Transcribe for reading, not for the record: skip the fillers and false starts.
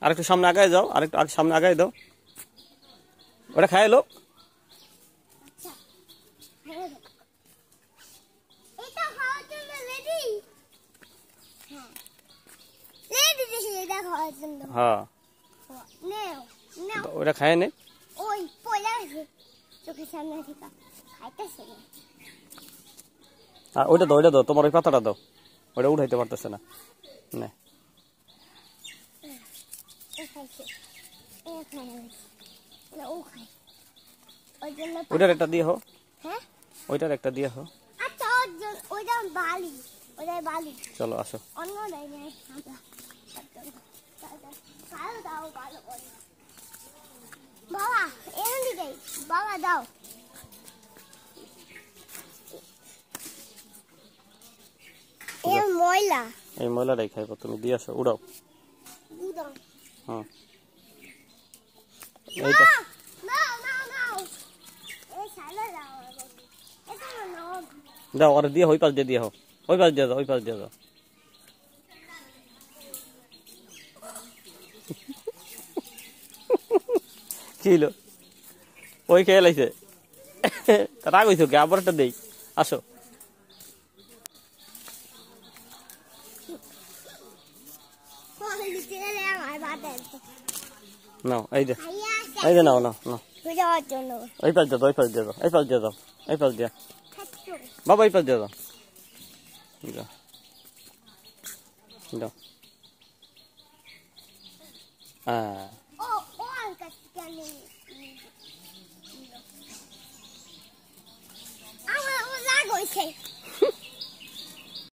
আরেকটু সামনে আগায় যাও, আরেকটু সামনে আগায় দাও। ওটা খায় এলো। হ্যাঁ ওটা খায় নে। ওইটা দাও, ওইটা দাও, তোমার ওই পাতাটা দাও, ওইটা উঠাইতে পারতেছে না। ওইটার একটা দিয়ে হো, ওইটার একটা দিয়ে হো। চলো আসো। বাবা বাবা দাও। ময়লা, এই ময়লাটাই খাইবো, তুমি দিয়ে আসো, উড়াও। হ্যাঁ এইটা দাও, আর দিয়ে ওই পাশ দিয়ে দিয়ে হো, ওই পাশ দিয়ে দাও, ওই পাশ দিয়ে দাও। কি হলো? ওই খেয়ে লাইছে, রাগ হইছো কে? আবার একটা দেই, আসো। নাও এই যে, এই যে নাও নাও নাও। ওই পাশ দিয়ে দাও, ওই পাশ দিয়ে দাও, এই পাশ দিয়ে দাও, এই পাশ দিয়ে বাবা, এই পাশ দিয়ে দাও। দাও হ্যাঁ। আমার রাগ হইছে।